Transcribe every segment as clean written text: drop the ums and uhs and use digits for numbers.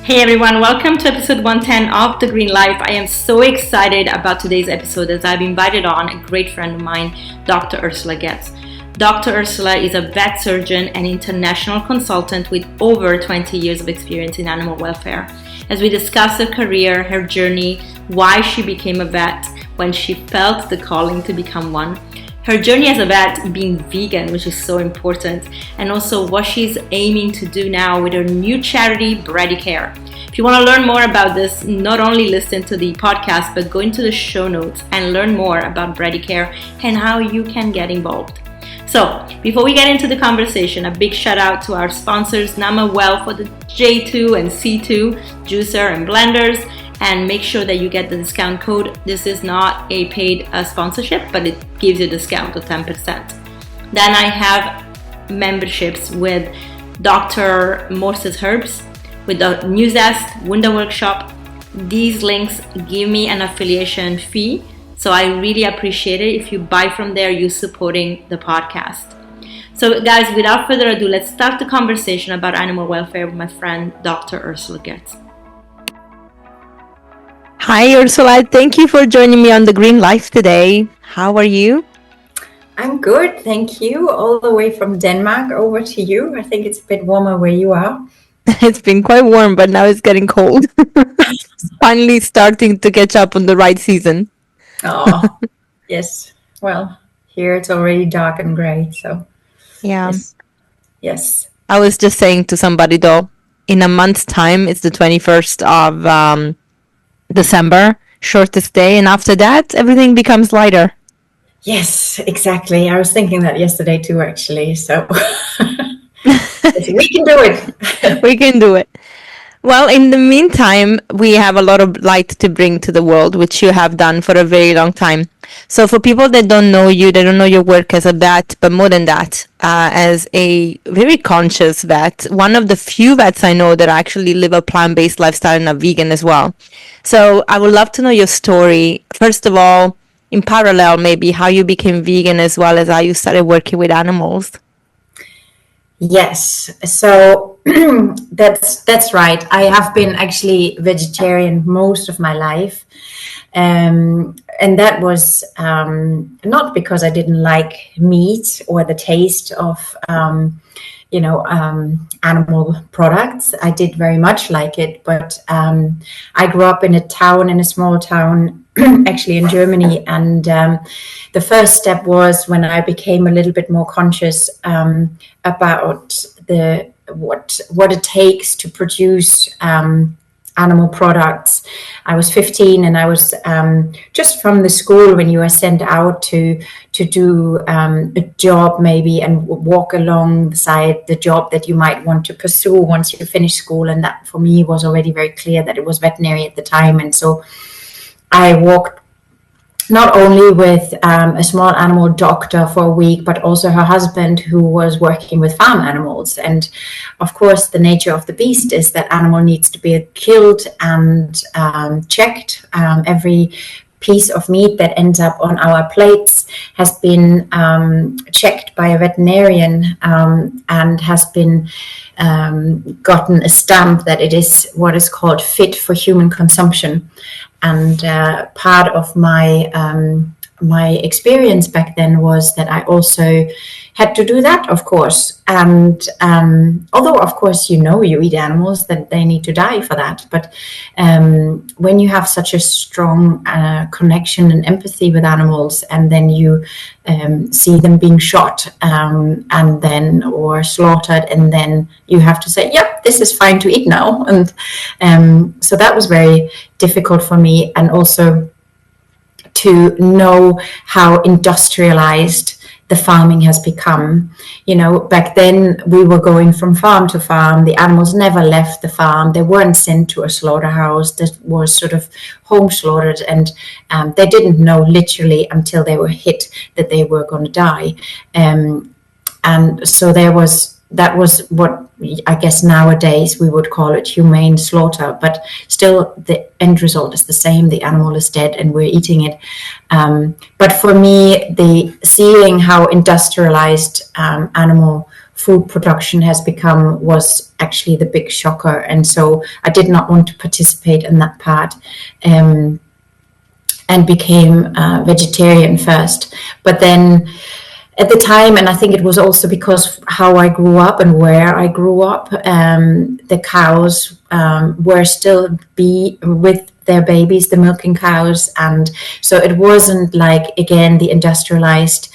Hey everyone, welcome to episode 110 of The Green Life. I am so excited about today's episode as I've invited on a great friend of mine, Dr. Ursula Goetz. Dr. Ursula is a vet surgeon and international consultant with over 20 years of experience in animal welfare. As we discuss her career, her journey, why she became a vet, when she felt the calling to become one, her journey as a vet, being vegan, which is so important, and also what she's aiming to do now with her new charity, Brady Care. If you want to learn more about this, not only listen to the podcast, but go into the show notes and learn more about Brady Care and how you can get involved. So, before we get into the conversation, a big shout out to our sponsors, Nama Well for the J2 and C2 juicer and blenders. And make sure that you get the discount code. This is not a paid sponsorship, but it gives you a discount of 10%. Then I have memberships with Dr. Morse's Herbs, with the Newsdesk, Window Workshop. These links give me an affiliation fee, so I really appreciate it. If you buy from there, you're supporting the podcast. So guys, without further ado, let's start the conversation about animal welfare with my friend, Dr. Ursula Goetz. Hi, Ursula. Thank you for joining me on The Green Life today. How are you? I'm good, thank you. All the way from Denmark over to you. I think it's a bit warmer where you are. It's been quite warm, but now it's getting cold. Finally starting to catch up on the right season. Oh, yes. Well, here it's already dark and gray, so. Yeah. Yes. I was just saying to somebody though, in a month's time, it's the 21st of December, shortest day, and after that everything becomes lighter. Yes, exactly. I was thinking that yesterday too, actually. So we can do it. We can do it. Well, in the meantime, we have a lot of light to bring to the world, which you have done for a very long time. So for people that don't know you, they don't know your work as a vet, but more than that, as a very conscious vet, one of the few vets I know that actually live a plant-based lifestyle and are vegan as well. So I would love to know your story. First of all, in parallel, maybe how you became vegan as well as how you started working with animals. Yes, so that's right. I have been actually vegetarian most of my life, and that was not because I didn't like meat or the taste of animal products. I did very much like it, but I grew up in a small town, actually in Germany, and the first step was when I became a little bit more conscious about what it takes to produce animal products. I was 15 and I was just from the school when you are sent out to do a job maybe and walk alongside the job that you might want to pursue once you finish school. And that for me was already very clear that it was veterinary at the time. And so I walked not only with a small animal doctor for a week, but also her husband who was working with farm animals. And of course, the nature of the beast is that animal needs to be killed and checked. Every piece of meat that ends up on our plates has been checked by a veterinarian and has been gotten a stamp that it is what is called fit for human consumption. And part of my experience back then was that I also had to do that, of course. And although, of course, you eat animals, that they need to die for that. But when you have such a strong connection and empathy with animals, and then you see them being shot and then or slaughtered, and then you have to say, yep, this is fine to eat now. And so that was very difficult for me, and also to know how industrialized the farming has become. Back then we were going from farm to farm. The animals never left the farm. They weren't sent to a slaughterhouse that was sort of home slaughtered, and they didn't know literally until they were hit that they were going to die. And so that was what I guess nowadays we would call it humane slaughter, but still the end result is the same. The animal is dead and we're eating it. But for me, seeing how industrialized animal food production has become was actually the big shocker. And so I did not want to participate in that part. And became vegetarian first. But then at the time, and I think it was also because how I grew up and where I grew up, the cows were still with their babies, the milking cows. And so it wasn't like, again, the industrialized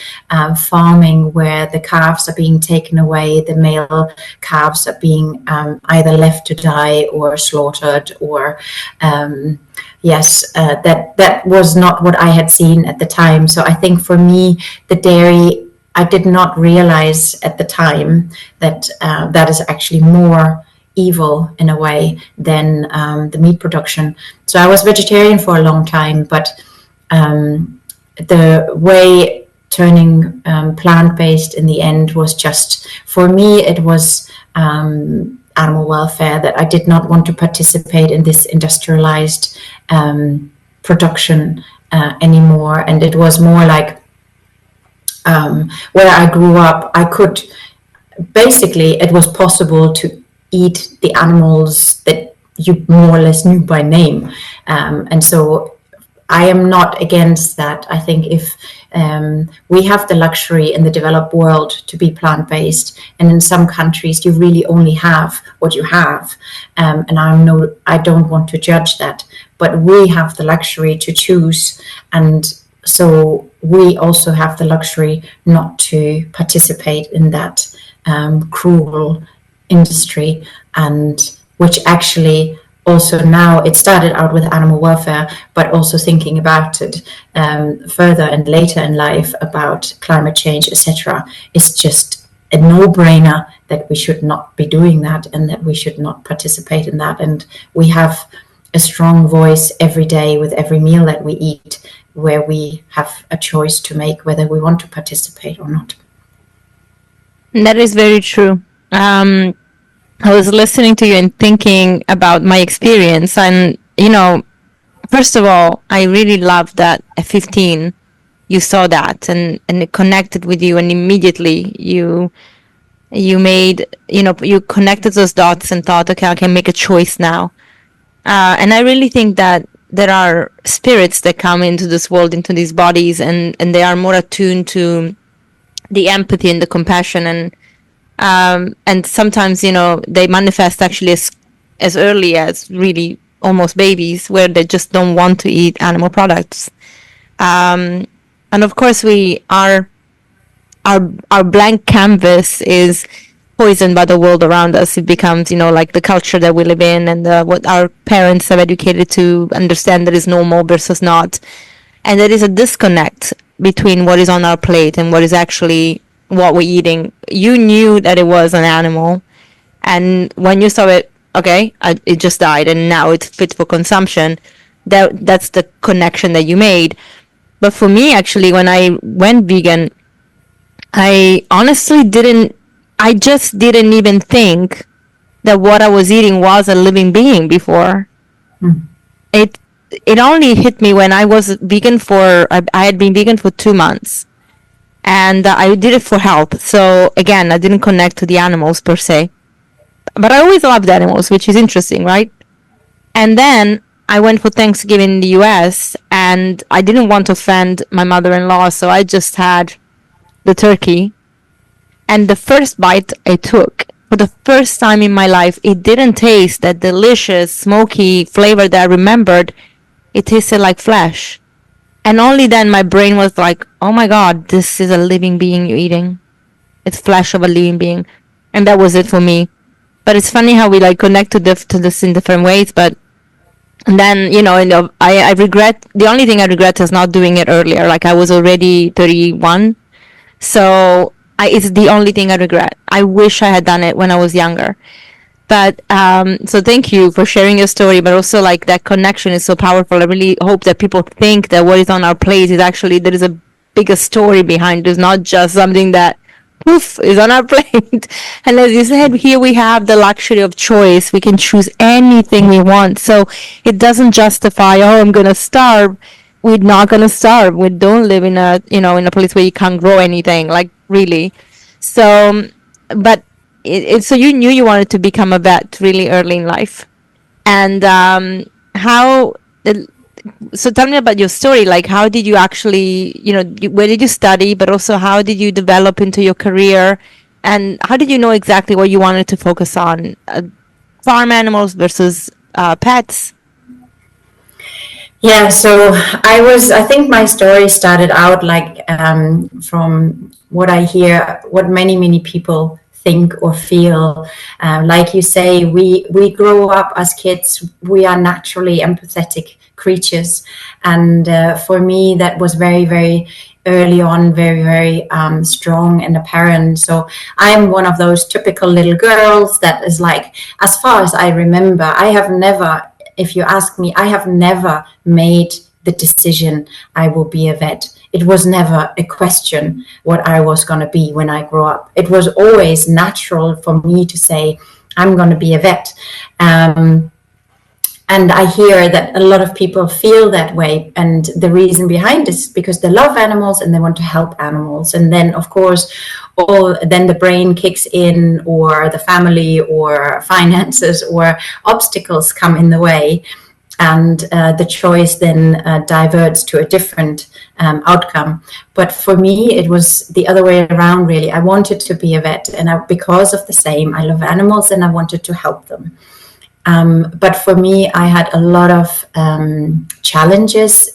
farming where the calves are being taken away, the male calves are being either left to die or slaughtered or that was not what I had seen at the time. So I think for me, the dairy, I did not realize at the time that that is actually more evil in a way than the meat production. So I was vegetarian for a long time, but the way turning plant-based in the end was just, for me, it was animal welfare, that I did not want to participate in this industrialized production anymore. And it was more like where I grew up, I could basically, it was possible to eat the animals that you more or less knew by name. And so I am not against that. I think if we have the luxury in the developed world to be plant-based, and in some countries you really only have what you have, and I don't want to judge that, but we have the luxury to choose, and so we also have the luxury not to participate in that cruel industry, and which actually also now, it started out with animal welfare, but also thinking about it further and later in life about climate change, etc., is just a no-brainer that we should not be doing that and that we should not participate in that. And we have a strong voice every day with every meal that we eat, where we have a choice to make whether we want to participate or not. That is very true. I was listening to you and thinking about my experience, and first of all, I really love that at 15 you saw that and it connected with you, and immediately you made, you connected those dots and thought, okay, I can make a choice now. And I really think that there are spirits that come into this world, into these bodies, and they are more attuned to the empathy and the compassion, and sometimes, they manifest actually as early as really almost babies, where they just don't want to eat animal products. And of course, our blank canvas is poisoned by the world around us. It becomes, like the culture that we live in, and what our parents have educated to understand that is normal versus not. And there is a disconnect between what is on our plate and what is actually what we're eating. You knew that it was an animal, and when you saw it, okay, it just died and now it's fit for consumption. That's the connection that you made. But for me, actually, when I went vegan, I honestly just didn't even think that what I was eating was a living being before. It only hit me when I was vegan I had been vegan for 2 months. And I did it for health. So again, I didn't connect to the animals per se. But I always loved animals, which is interesting, right? And then I went for Thanksgiving in the US, and I didn't want to offend my mother-in-law, so I just had the turkey. And the first bite I took, for the first time in my life, it didn't taste that delicious, smoky flavor that I remembered. It tasted like flesh. And only then my brain was like, oh my God, this is a living being you're eating. It's flesh of a living being. And that was it for me. But it's funny how we connect to this in different ways. But and then, I regret, the only thing I regret is not doing it earlier. I was already 31. So it's the only thing I regret. I wish I had done it when I was younger. But so thank you for sharing your story, but also that connection is so powerful. I really hope that people think that what is on our plate is actually, there is a bigger story behind it. It's not just something that poof is on our plate. And as you said, here we have the luxury of choice. We can choose anything we want. So it doesn't justify, oh, I'm going to starve. We're not going to starve. We don't live in a place where you can't grow anything, really. So but so you knew you wanted to become a vet really early in life. And how so tell me about your story. Like, how did you actually, where did you study, but also how did you develop into your career, and how did you know exactly what you wanted to focus on, farm animals versus pets? Yeah, so I think my story started out like from what I hear, what many people think or feel. Like you say, we grow up as kids, we are naturally empathetic creatures. And for me, that was very early on, very strong and apparent. So I'm one of those typical little girls that is like, as far as I remember, I have never, if you ask me, I have never made the decision I will be a vet. It was never a question what I was going to be when I grow up. It was always natural for me to say, I'm going to be a vet. And I hear that a lot of people feel that way. And the reason behind this is because they love animals and they want to help animals. And then, of course, then the brain kicks in, or the family or finances or obstacles come in the way. And the choice then diverts to a different outcome. But for me, it was the other way around, really. I wanted to be a vet. And because of the same, I love animals and I wanted to help them. But for me, I had a lot of challenges.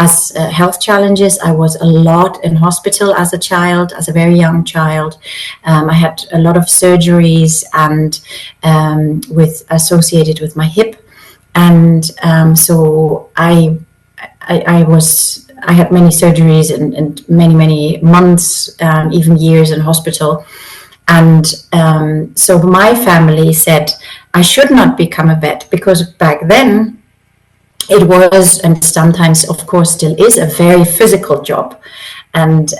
As health challenges, I was a lot in hospital as a child, as a very young child. I had a lot of surgeries and associated with my hip, and so I had many surgeries and many months, even years in hospital. And so my family said I should not become a vet, because back then it was, and sometimes of course still is, a very physical job. And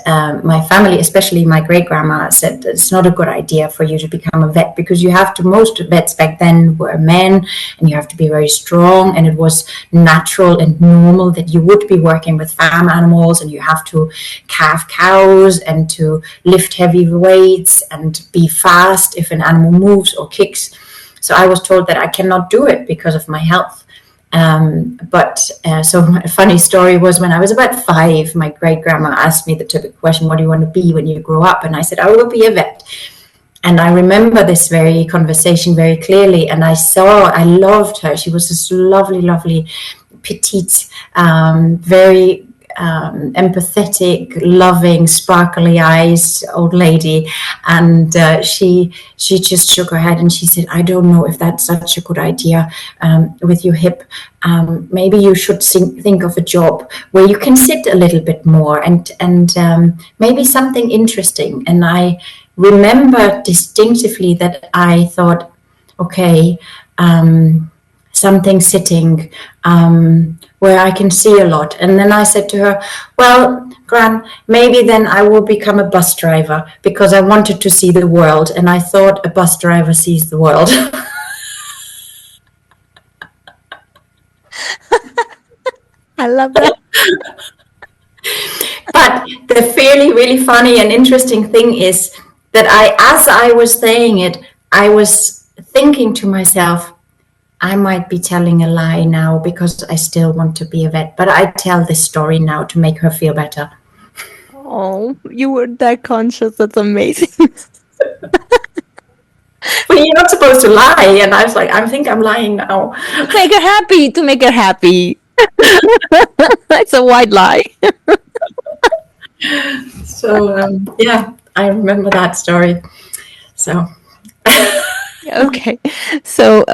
my family, especially my great-grandma, said it's not a good idea for you to become a vet, because most vets back then were men, and you have to be very strong, and it was natural and normal that you would be working with farm animals, and you have to calve cows and to lift heavy weights and be fast if an animal moves or kicks. So I was told that I cannot do it because of my health. So a funny story was, when I was about 5, my great-grandma asked me the typical question, what do you want to be when you grow up? And I said, I will be a vet. And I remember this very conversation very clearly. And I loved her. She was this lovely, petite, very empathetic, loving, sparkly eyes old lady. And she just shook her head and she said, I don't know if that's such a good idea with your hip. Maybe you should think of a job where you can sit a little bit more and maybe something interesting. And I remember distinctively that I thought, okay, something sitting where I can see a lot. And then I said to her, well, Gran, maybe then I will become a bus driver, because I wanted to see the world. And I thought a bus driver sees the world. I love that. But the really funny and interesting thing is that as I was saying it, I was thinking to myself, I might be telling a lie now because I still want to be a vet, but I tell this story now to make her feel better. Oh, you were that conscious. That's amazing. But you're not supposed to lie. And I was like, I think I'm lying now. Make her happy, to make her happy. It's a white lie. So, yeah, I remember that story. So... Okay, so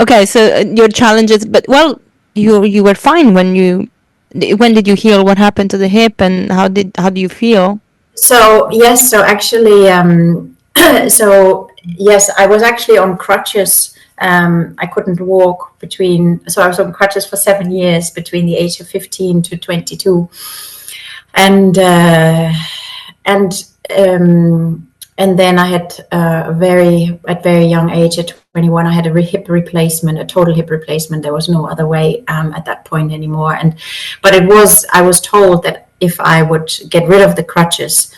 your challenges, but well, you were fine when did you heal? What happened to the hip, and how do you feel? So yes, so actually, yes, I was actually on crutches. I couldn't walk so I was on crutches for 7 years, between the age of 15 to 22, and then I had at very young age, at 21, I had a hip replacement, a total hip replacement. There was no other way at that point anymore. But I was told that if I would get rid of the crutches,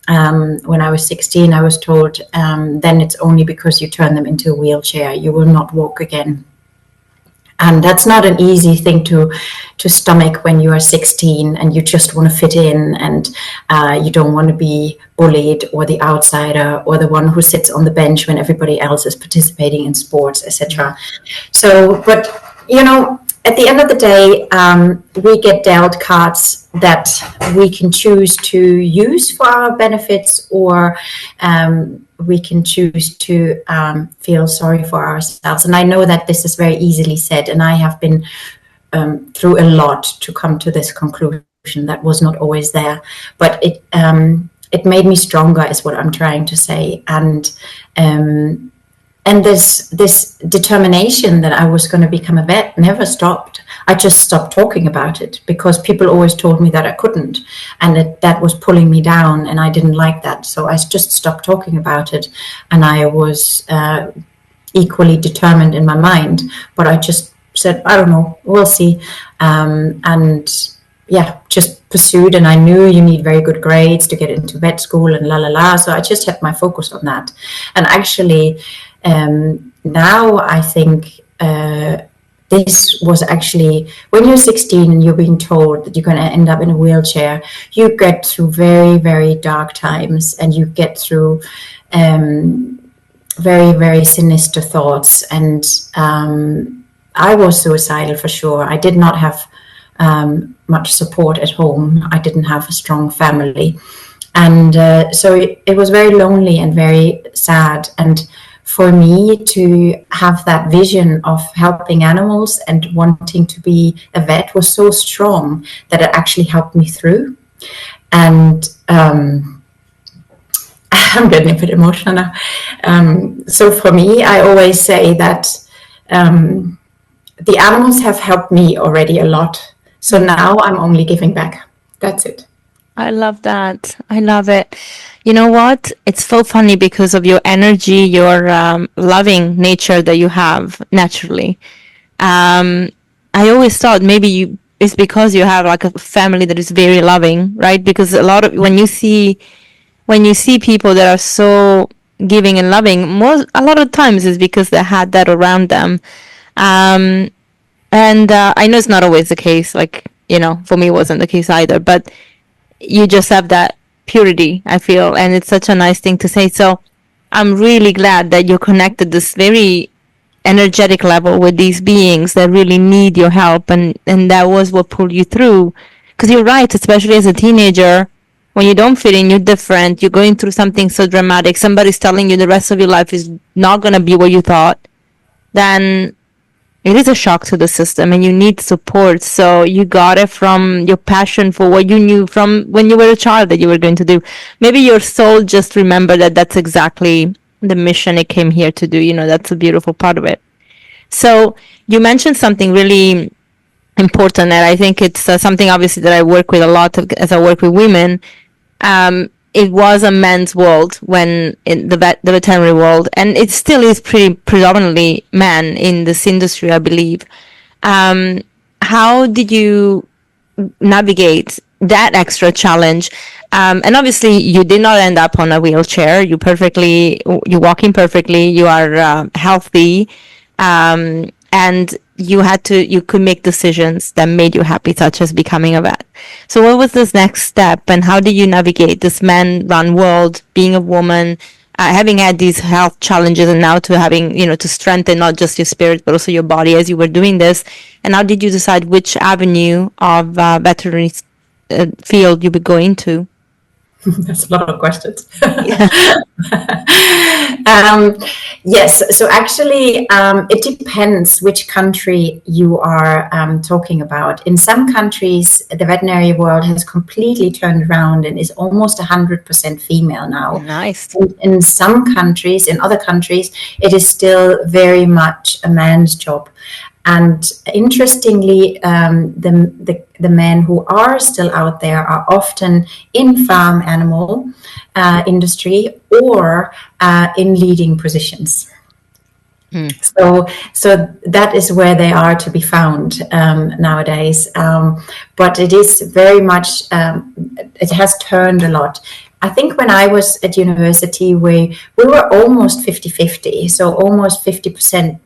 when I was 16, I was told, then it's only because you turn them into a wheelchair. You will not walk again. And that's not an easy thing to stomach when you are 16 and you just want to fit in, and you don't want to be bullied or the outsider or the one who sits on the bench when everybody else is participating in sports, etc. So, but you know, at the end of the day, we get dealt cards that we can choose to use for our benefits, or we can choose to feel sorry for ourselves. And I know that this is very easily said, and I have been through a lot to come to this conclusion that was not always there, but it made me stronger, is what I'm trying to say. And this determination that I was going to become a vet never stopped. I just stopped talking about it because people always told me that I couldn't, and that was pulling me down, and I didn't like that. So I just stopped talking about it, and I was equally determined in my mind. But I just said, I don't know, we'll see. And yeah, just pursued, and I knew you need very good grades to get into vet school and so I just had my focus on that. And actually now I think this was actually, when you're 16 and you're being told that you're going to end up in a wheelchair, you get through very, very dark times, and you get through very, very sinister thoughts. And I was suicidal for sure. I did not have much support at home. I didn't have a strong family. And so it was very lonely and very sad. And for me to have that vision of helping animals and wanting to be a vet was so strong that it actually helped me through. And I'm getting a bit emotional now. So for me, I always say that the animals have helped me already a lot. So now I'm only giving back. That's it. I love that. I love it. You know what? It's so funny because of your energy, your loving nature that you have naturally. I always thought maybe it's because you have like a family that is very loving, right? Because a lot of when you see people that are so giving and loving, a lot of times is because they had that around them. And I know it's not always the case. Like, you know, for me, it wasn't the case either. But you just have that purity, I feel, and it's such a nice thing to say. So I'm really glad that you're connected this very energetic level with these beings that really need your help, and that was what pulled you through. Because you're right, especially as a teenager, when you don't fit in, you're different, you're going through something so dramatic, somebody's telling you the rest of your life is not going to be what you thought, then it is a shock to the system, and you need support. So you got it from your passion for what you knew from when you were a child that you were going to do. Maybe your soul just remembered that that's exactly the mission it came here to do. You know, that's a beautiful part of it. So you mentioned something really important, and I think it's something obviously that I work with a lot as I work with women. It was a men's world when in the veterinary world, and it still is pretty predominantly men in this industry, I believe. How did you navigate that extra challenge? And obviously you did not end up on a wheelchair. You're walking perfectly. You are healthy. And you could make decisions that made you happy, such as becoming a vet. So what was this next step, and how did you navigate this man-run world, being a woman, having had these health challenges, and now to having, to strengthen not just your spirit, but also your body as you were doing this? And how did you decide which avenue of veterinary field you would go into? That's a lot of questions. Yes, so actually it depends which country you are talking about. In some countries, the veterinary world has completely turned around and is almost 100% female now. Nice. In some countries, in other countries, it is still very much a man's job. And interestingly, the men who are still out there are often in farm animal industry or in leading positions. So that is where they are to be found nowadays. But it is very much, it has turned a lot. I think when I was at university, we were almost 50-50, so almost 50%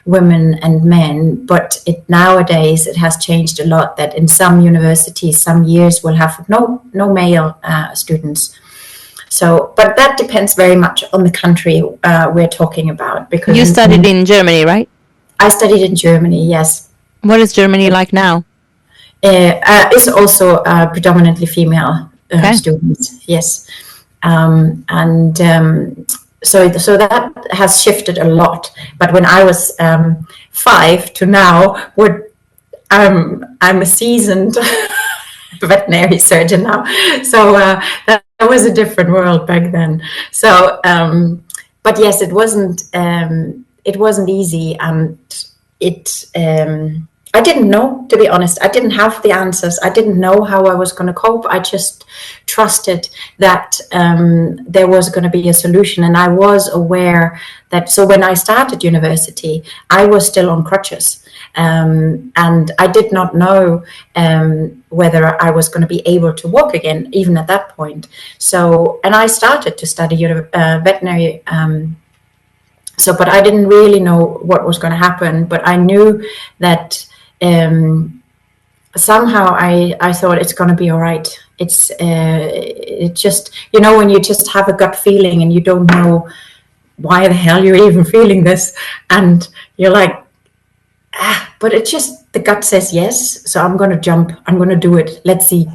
women and men. But nowadays it has changed a lot. That in some universities, some years will have no male students. So, but that depends very much on the country we're talking about. Because you studied in Germany, right? I studied in Germany, yes. What is Germany like now? It's also predominantly female students, yes. So that has shifted a lot. But when I was 5 to now, I'm a seasoned veterinary surgeon now. So that was a different world back then. So, but yes, it wasn't easy, and I didn't know, to be honest. I didn't have the answers. I didn't know how I was going to cope. I just trusted that there was going to be a solution. And I was aware that, so when I started university, I was still on crutches. And I did not know whether I was going to be able to walk again, even at that point. So, and I started to study veterinary. But I didn't really know what was going to happen. But I knew that somehow I thought it's going to be all right. It just, when you just have a gut feeling and you don't know why the hell you're even feeling this, and you're like, but it just, the gut says yes, so I'm going to jump, I'm going to do it, let's see.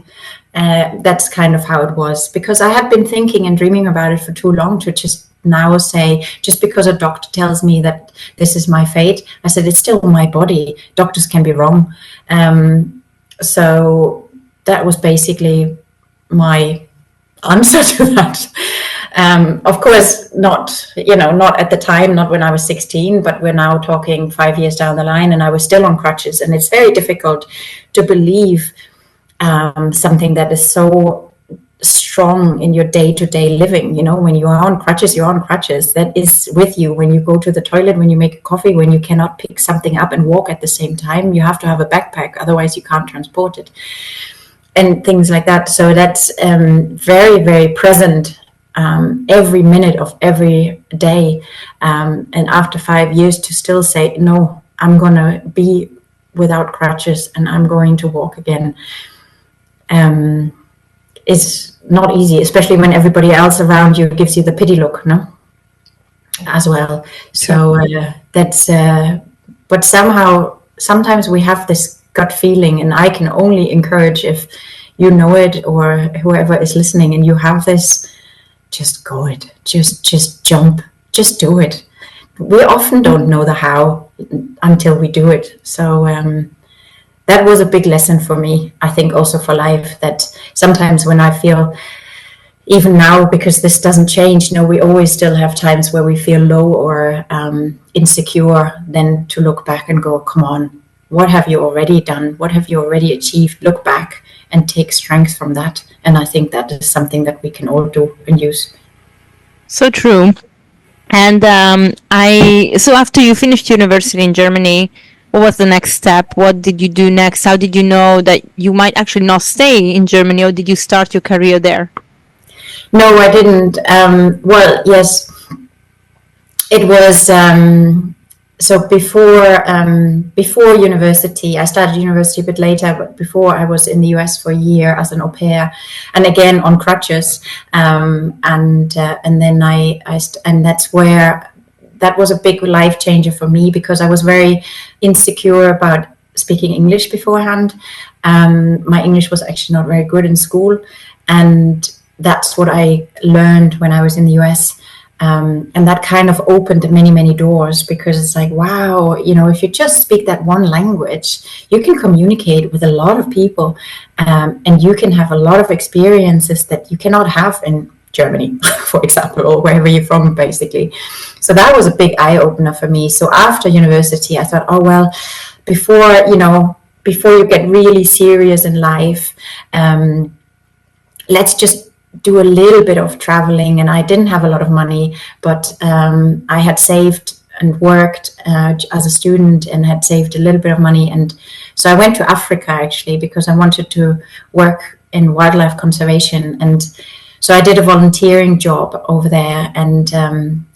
That's kind of how it was, because I had been thinking and dreaming about it for too long to just now say, just because a doctor tells me that this is my fate, I said, it's still my body. Doctors can be wrong. So that was basically my answer to that. Of course, not at the time, not when I was 16, but we're now talking 5 years down the line, and I was still on crutches. And it's very difficult to believe something that is so strong in your day-to-day living. When you are on crutches, you're on crutches. That is with you when you go to the toilet, when you make a coffee, when you cannot pick something up and walk at the same time. You have to have a backpack, otherwise you can't transport it, and things like that. So that's very, very present every minute of every day. And after 5 years, to still say, no, I'm going to be without crutches and I'm going to walk again, is not easy, especially when everybody else around you gives you the pity look, no? As well. So that's, but somehow, sometimes we have this gut feeling, and I can only encourage, if you know it or whoever is listening and you have this, just go it, just jump, just do it. We often don't know the how until we do it. So that was a big lesson for me, I think also for life, that sometimes when I feel, even now, because this doesn't change, we always still have times where we feel low or insecure, then to look back and go, come on, what have you already done? What have you already achieved? Look back and take strength from that. And I think that is something that we can all do and use. So true. And so after you finished university in Germany, what was the next step? What did you do next? How did you know that you might actually not stay in Germany, or did you start your career there? No, I didn't. Well, yes, it was. So before university, I started university a bit later, but before I was in the US for a year as an au pair, and again on crutches. And then and that's where, that was a big life changer for me, because I was very insecure about speaking English beforehand. My English was actually not very good in school, and that's what I learned when I was in the US. And that kind of opened many, many doors, because it's like, wow, if you just speak that one language, you can communicate with a lot of people, and you can have a lot of experiences that you cannot have in Germany, for example, or wherever you're from, basically. So that was a big eye-opener for me. So after university, I thought, oh, well, before you get really serious in life, let's just do a little bit of traveling. And I didn't have a lot of money, but I had saved and worked as a student and had saved a little bit of money. And so I went to Africa, actually, because I wanted to work in wildlife conservation. And So I did a volunteering job over there, and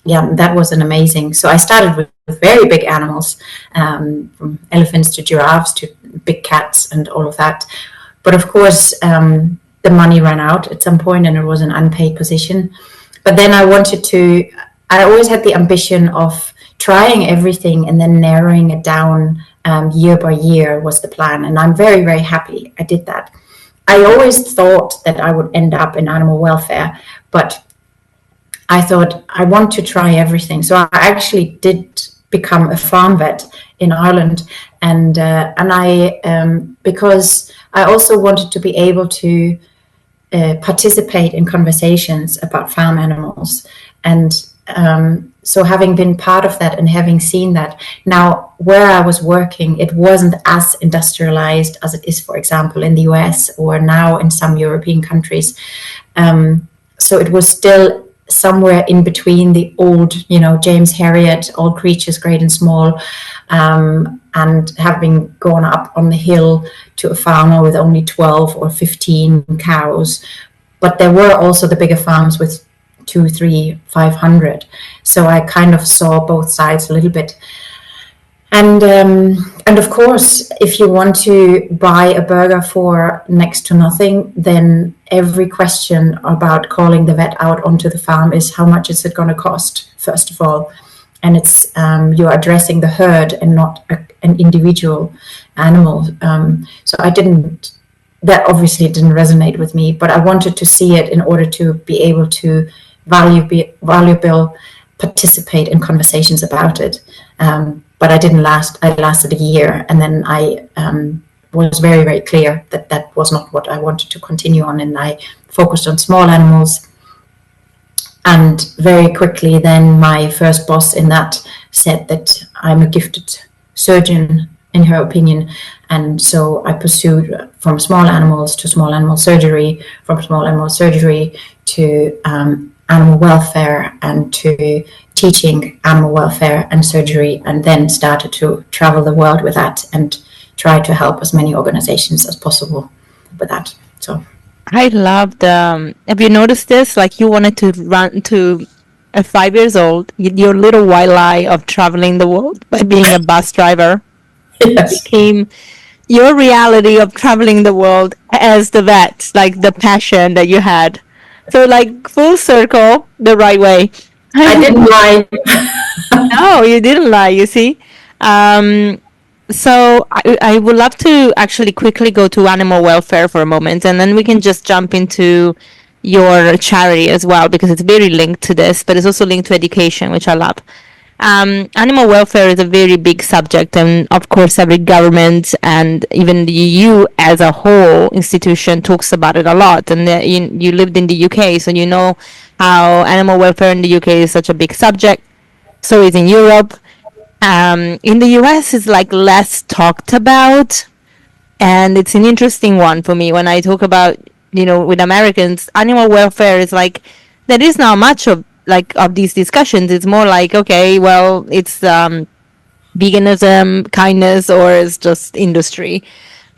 yeah, that was an amazing. So I started with very big animals, from elephants to giraffes to big cats and all of that. But of course, the money ran out at some point, and it was an unpaid position. But then I always had the ambition of trying everything and then narrowing it down year by year was the plan. And I'm very, very happy I did that. I always thought that I would end up in animal welfare, but I thought I want to try everything. So I actually did become a farm vet in Ireland, and I because I also wanted to be able to participate in conversations about farm animals, and so having been part of that and having seen that, now where I was working, it wasn't as industrialized as it is, for example, in the US or now in some European countries. So it was still somewhere in between the old, James Herriot, All Creatures Great and Small, and having gone up on the hill to a farmer with only 12 or 15 cows. But there were also the bigger farms with 2, 3, 500. So I kind of saw both sides a little bit. And of course, if you want to buy a burger for next to nothing, then every question about calling the vet out onto the farm is how much is it going to cost, first of all. And it's you're addressing the herd and not an individual animal. So that obviously didn't resonate with me, but I wanted to see it in order to be able to valuable participate in conversations about it. But I didn't last. I lasted a year, and then I was very, very clear that was not what I wanted to continue on, and I focused on small animals. And very quickly then my first boss in that said that I'm a gifted surgeon, in her opinion. And so I pursued from small animals to small animal surgery, from small animal surgery to animal welfare, and to teaching animal welfare and surgery, and then started to travel the world with that and try to help as many organizations as possible with that. So I loved, have you noticed this? Like, you wanted to run to at 5 years old, your little white lie of traveling the world by being a bus driver yes. became your reality of traveling the world as the vet, like the passion that you had. So like full circle, the right way. I didn't lie. No, you didn't lie, you see. So I would love to actually quickly go to animal welfare for a moment, and then we can just jump into your charity as well, because it's very linked to this, but it's also linked to education, which I love. Animal welfare is a very big subject, and of course every government and even the EU as a whole institution talks about it a lot. And you lived in the UK, so you know how animal welfare in the UK is such a big subject. So is in Europe. In the US, it's like less talked about, and it's an interesting one for me when I talk about, with Americans. Animal welfare is like, there is not much of these discussions. It's more like, okay, well, it's veganism, kindness, or it's just industry.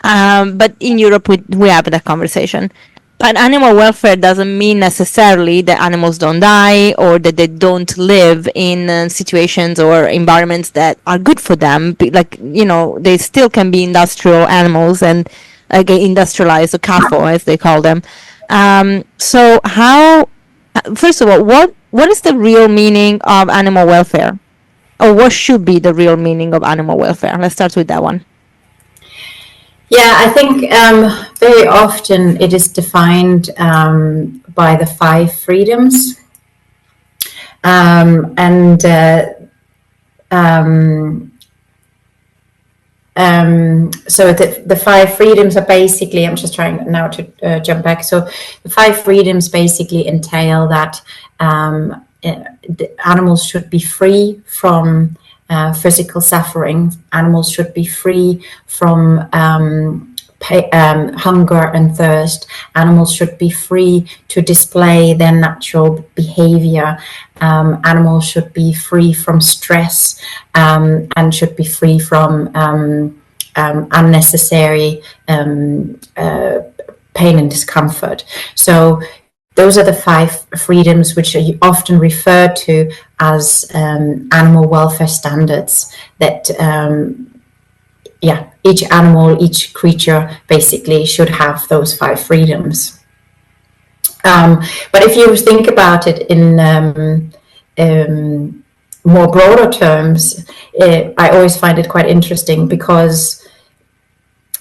But in Europe, we have that conversation. But animal welfare doesn't mean necessarily that animals don't die or that they don't live in situations or environments that are good for them. Like, they still can be industrial animals and industrialized, or CAFO as they call them. So how, first of all, what is the real meaning of animal welfare? Or what should be the real meaning of animal welfare? Let's start with that one. Yeah, I think very often it is defined by the 5 freedoms. So the 5 freedoms are basically, I'm just trying now to jump back. So the 5 freedoms basically entail that the animals should be free from physical suffering. Animals should be free from hunger and thirst. Animals should be free to display their natural behavior. Animals should be free from stress and should be free from unnecessary pain and discomfort. So those are the 5 freedoms which are often referred to as animal welfare standards that each animal, each creature basically should have those 5 freedoms. But if you think about it in more broader terms, I always find it quite interesting because,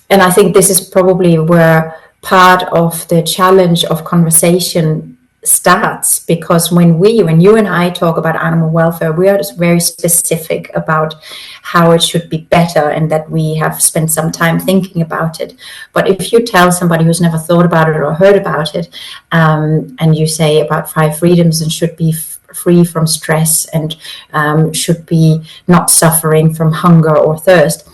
and I think this is probably where part of the challenge of conversation starts, because when you and I talk about animal welfare, we are just very specific about how it should be better and that we have spent some time thinking about it. But if you tell somebody who's never thought about it or heard about it, and you say about 5 freedoms and should be free from stress and should be not suffering from hunger or thirst,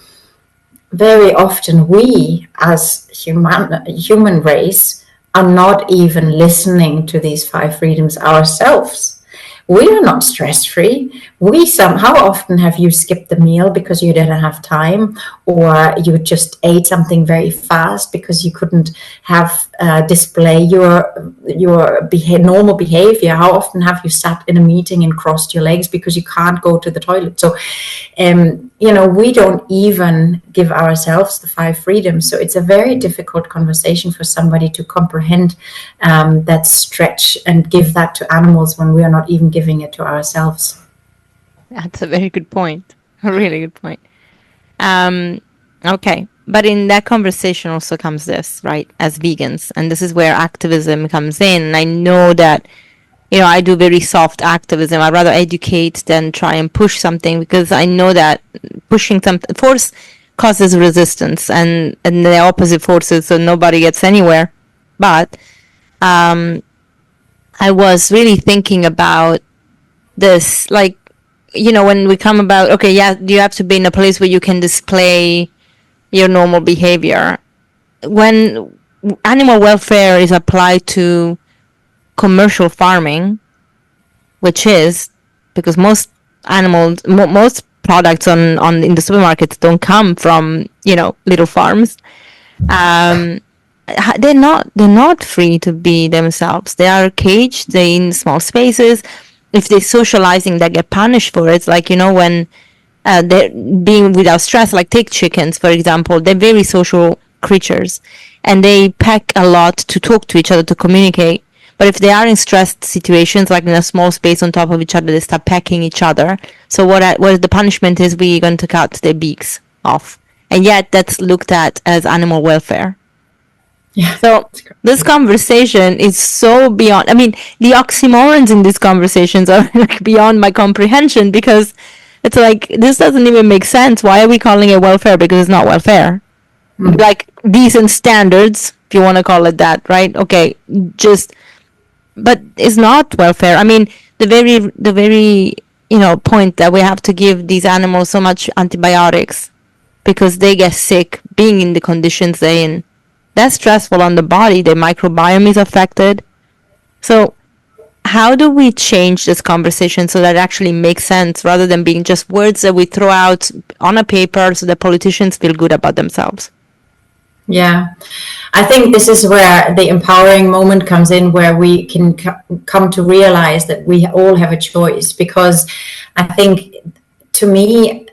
very often we as human race are not even listening to these 5 freedoms ourselves. We are not stress-free. How often have you skipped the meal because you didn't have time, or you just ate something very fast because you couldn't have display your normal behavior? How often have you sat in a meeting and crossed your legs because you can't go to the toilet? So, we don't even give ourselves the 5 freedoms. So it's a very difficult conversation for somebody to comprehend that stretch and give that to animals when we are not even giving it to ourselves. That's a very good point. A really good point. Okay. But in that conversation also comes this, right? As vegans, and this is where activism comes in. And I know that, I do very soft activism. I'd rather educate than try and push something, because I know that pushing something, force causes resistance and the opposite forces, so nobody gets anywhere. But I was really thinking about this, like, when we come about, okay, yeah, you have to be in a place where you can display your normal behavior. When animal welfare is applied to commercial farming, which is because most products in the supermarkets don't come from little farms. They're not free to be themselves. They are caged. They're in small spaces. If they're socializing, they get punished for it. It's like, when they're being without stress, like take chickens, for example. They're very social creatures, and they peck a lot to talk to each other, to communicate. But if they are in stressed situations, like in a small space on top of each other, they start pecking each other. So what the punishment is, we're going to cut their beaks off. And yet that's looked at as animal welfare. Yeah. So this conversation is so beyond, the oxymorons in these conversations are like beyond my comprehension, because it's like, this doesn't even make sense. Why are we calling it welfare? Because it's not welfare. Like decent standards, if you want to call it that, right? Okay, but it's not welfare. The very point that we have to give these animals so much antibiotics because they get sick being in the conditions they're in. That's stressful on the body. Their microbiome is affected. So how do we change this conversation so that it actually makes sense, rather than being just words that we throw out on a paper so that politicians feel good about themselves? Yeah, I think this is where the empowering moment comes in, where we can come to realize that we all have a choice. Because I think, to me,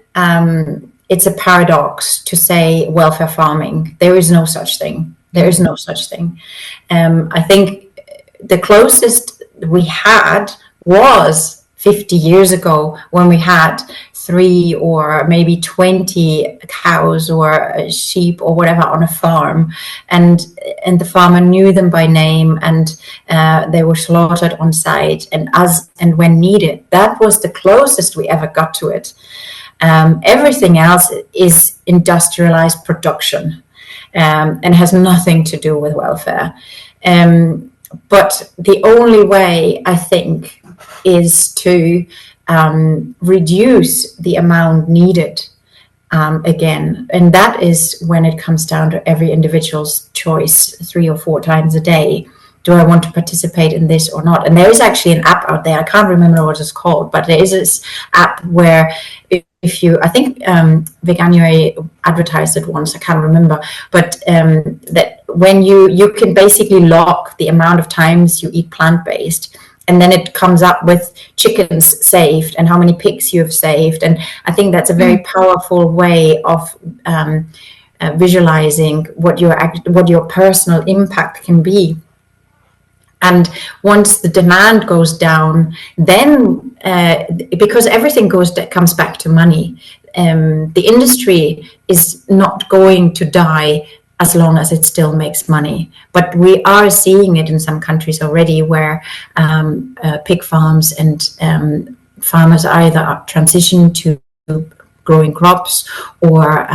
it's a paradox to say welfare farming. There is no such thing. There is no such thing. I think the closest we had was 50 years ago, when we had 3 or maybe 20 cows or sheep or whatever on a farm, and the farmer knew them by name, and they were slaughtered on site and when needed. That was the closest we ever got to it. Everything else is industrialized production, and has nothing to do with welfare. But the only way, I think, is to reduce the amount needed again. And that is when it comes down to every individual's choice 3 or 4 times a day. Do I want to participate in this or not? And there is actually an app out there. I can't remember what it's called, but there is this app where if you, I think Veganuary advertised it once, I can't remember, but that when you can basically log the amount of times you eat plant-based, and then it comes up with chickens saved and how many pigs you've saved. And I think that's a very powerful way of visualizing what your personal impact can be. And once the demand goes down, then because everything comes back to money, the industry is not going to die as long as it still makes money. But we are seeing it in some countries already, where pig farms and farmers either transition to growing crops, or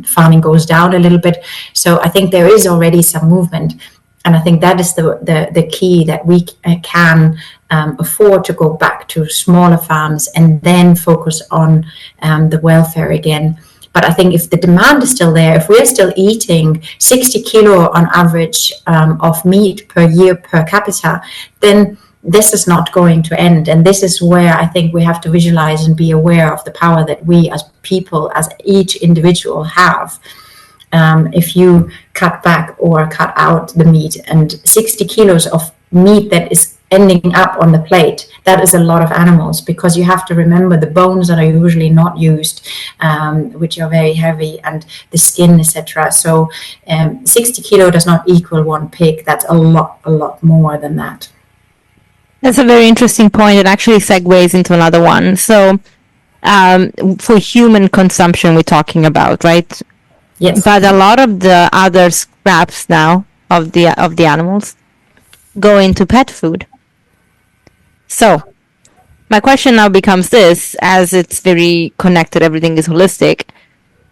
farming goes down a little bit. So I think there is already some movement. And I think that is the key, that we can afford to go back to smaller farms and then focus on the welfare again. But I think if the demand is still there, if we're still eating 60 kilo on average of meat per year per capita, then this is not going to end. And this is where I think we have to visualize and be aware of the power that we as people, as each individual have. If you cut back or cut out the meat, and 60 kilos of meat that is ending up on the plate, that is a lot of animals, because you have to remember the bones that are usually not used, which are very heavy, and the skin, etc. So 60 kilo does not equal one pig. That's a lot more than that. That's a very interesting point. It actually segues into another one. So for human consumption, we're talking about, right? Yes. But a lot of the other scraps now of the animals go into pet food. So my question now becomes this, as it's very connected, everything is holistic.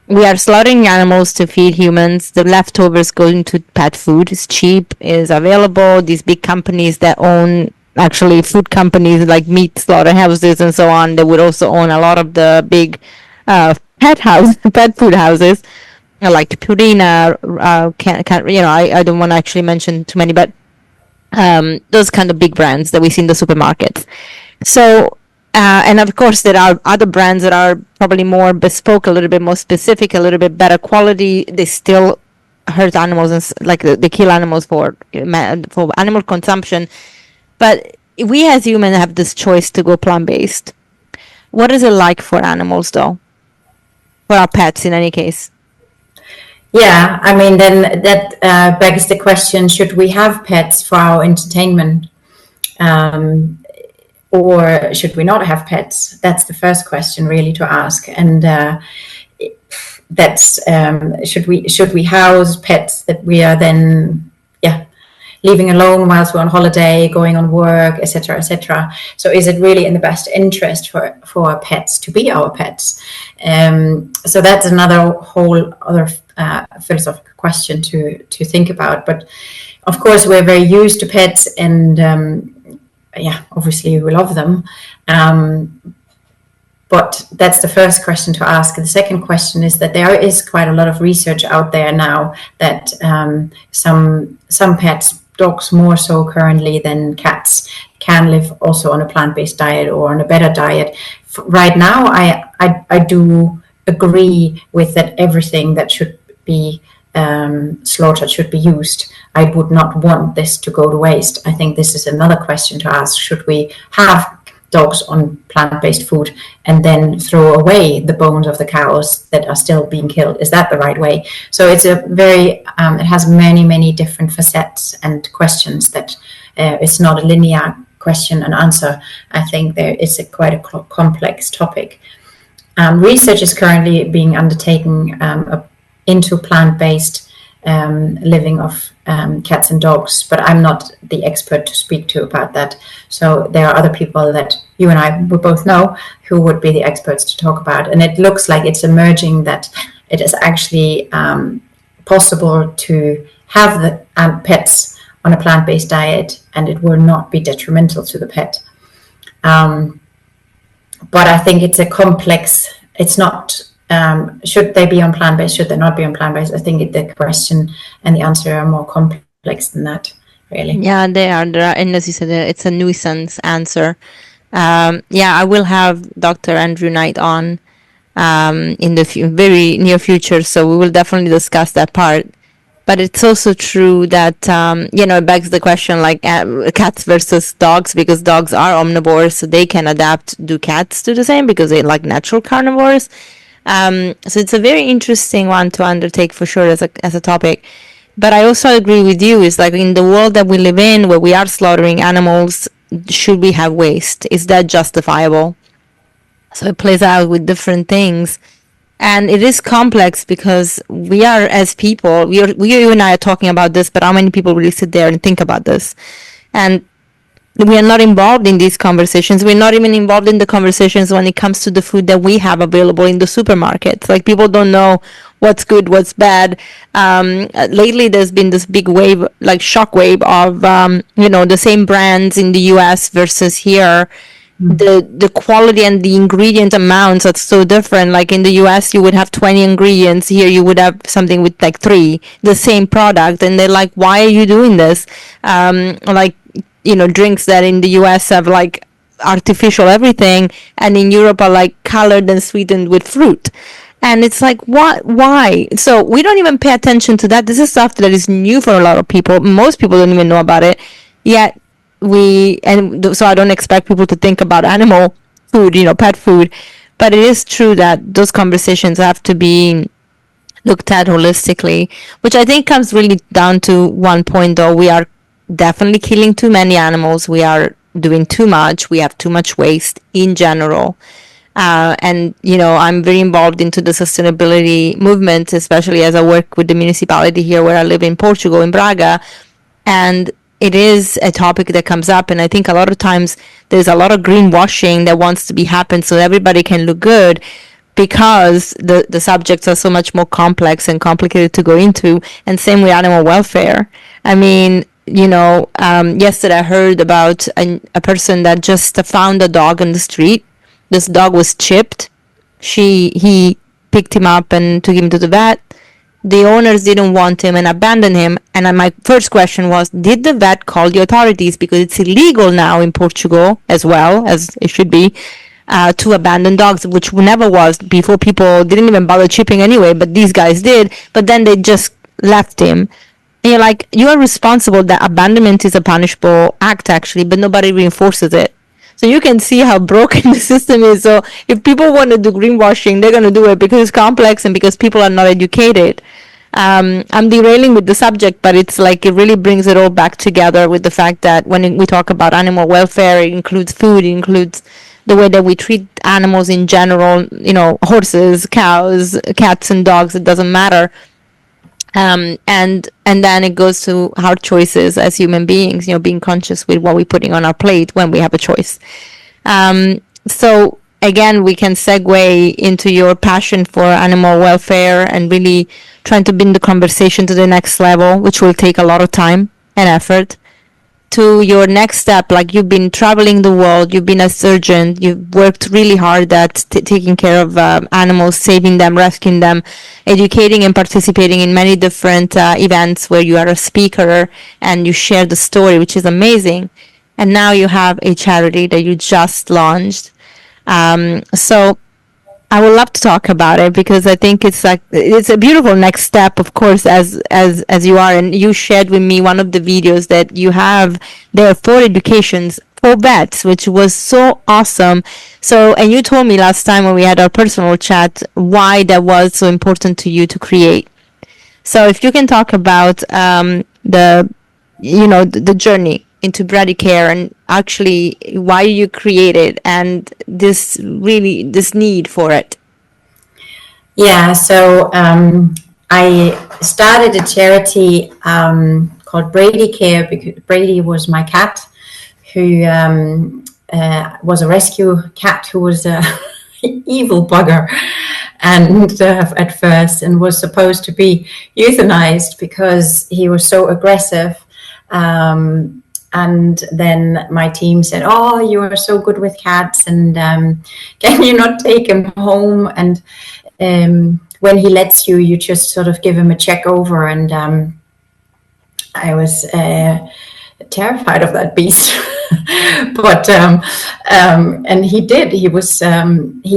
We are slaughtering animals to feed humans. The leftovers go into pet food. It's cheap, is available. These big companies that own, actually food companies like meat slaughterhouses and so on, they would also own a lot of the big pet food houses. Like Purina, I don't want to actually mention too many, but those kind of big brands that we see in the supermarkets. So, and of course, there are other brands that are probably more bespoke, a little bit more specific, a little bit better quality. They still hurt animals, and like they kill animals for animal consumption. But we as humans have this choice to go plant-based. What is it like for animals, though? For our pets, in any case? Yeah, I mean, then that begs the question, should we have pets for our entertainment? Or should we not have pets? That's the first question really to ask. And that's, should we house pets that we are then, leaving alone whilst we're on holiday, going on work, etc., etc. So is it really in the best interest for pets to be our pets? So that's another whole other philosophical question to think about. But of course, we're very used to pets, and obviously we love them. But that's the first question to ask. The second question is that there is quite a lot of research out there now that some pets, dogs more so currently than cats, can live also on a plant-based diet or on a better diet. Right now, I do agree with that everything that should be slaughtered should be used. I would not want this to go to waste. I think this is another question to ask. Should we have dogs on plant-based food and then throw away the bones of the cows that are still being killed? Is that the right way? So it's a very, it has many different facets and questions that it's not a linear question and answer. I think there is quite a complex topic. Research is currently being undertaken into plant-based living of cats and dogs, but I'm not the expert to speak to about that. So there are other people that you and I would both know who would be the experts to talk about. And it looks like it's emerging that it is actually possible to have the pets on a plant-based diet, and it will not be detrimental to the pet. But I think it's a complex, it's not, should they be on plant-based, should they not be on plant-based? I think the question and the answer are more complex than that, really. Yeah, they are. And as you said, it's a nuisance answer. Yeah, I will have Dr. Andrew Knight on in the very near future, so we will definitely discuss that part. But it's also true that it begs the question, like cats versus dogs, because dogs are omnivores, so they can adapt. Do cats do the same because they're like natural carnivores? So it's a very interesting one to undertake for sure as a topic. But I also agree with you. Is like in the world that we live in, where we are slaughtering animals, should we have waste? Is that justifiable? So it plays out with different things. And it is complex because we are, as people, you and I are talking about this, but how many people really sit there and think about this? And we are not involved in these conversations. We're not even involved in the conversations when it comes to the food that we have available in the supermarkets. Like, people don't know what's good, what's bad. Lately, there's been this big wave, like shock wave of, the same brands in the US versus here. The quality and the ingredient amounts are so different. Like in the US, you would have 20 ingredients. Here, you would have something with like 3, the same product. And they're like, why are you doing this? Drinks that in the US have like artificial everything, and in Europe are like colored and sweetened with fruit. And it's like, what? Why? So we don't even pay attention to that. This is stuff that is new for a lot of people. Most people don't even know about it. Yet so I don't expect people to think about animal food, pet food. But it is true that those conversations have to be looked at holistically, which I think comes really down to one point, though. We are definitely killing too many animals. We are doing too much. We have too much waste in general. And I'm very involved into the sustainability movement, especially as I work with the municipality here where I live in Portugal, in Braga. And it is a topic that comes up. And I think a lot of times there's a lot of greenwashing that wants to be happen so everybody can look good, because the subjects are so much more complex and complicated to go into. And same with animal welfare. I mean, yesterday I heard about a person that just found a dog on the street. This dog was chipped. He picked him up and took him to the vet. The owners didn't want him and abandoned him. And my first question was, did the vet call the authorities? Because it's illegal now in Portugal, as well as it should be, to abandon dogs, which never was before. People didn't even bother chipping anyway, but these guys did. But then they just left him. And you're like, you are responsible. That abandonment is a punishable act, actually, but nobody reinforces it. So you can see how broken the system is. So if people want to do greenwashing, they're going to do it because it's complex and because people are not educated. I'm derailing with the subject, but it's like it really brings it all back together with the fact that when we talk about animal welfare, it includes food, it includes the way that we treat animals in general, horses, cows, cats and dogs, it doesn't matter. And then it goes to our choices as human beings, being conscious with what we're putting on our plate when we have a choice. So again, we can segue into your passion for animal welfare and really trying to bring the conversation to the next level, which will take a lot of time and effort. To your next step, like you've been traveling the world, you've been a surgeon, you've worked really hard at taking care of animals, saving them, rescuing them, educating and participating in many different events where you are a speaker and you share the story, which is amazing. And now you have a charity that you just launched. So I would love to talk about it because I think it's a beautiful next step, of course, as you are. And you shared with me one of the videos that you have there for educations for vets, which was so awesome. So, and you told me last time when we had our personal chat why that was so important to you to create. So if you can talk about the journey into Bradicare and actually why you created and this need for it. Yeah, so I started a charity called Brady Care because Brady was my cat who was a rescue cat who was an evil bugger and at first and was supposed to be euthanized because he was so aggressive. And then my team said, "Oh, you are so good with cats, and can you not take him home? And when he lets you, you just sort of give him a check over." And I was terrified of that beast But and he did. He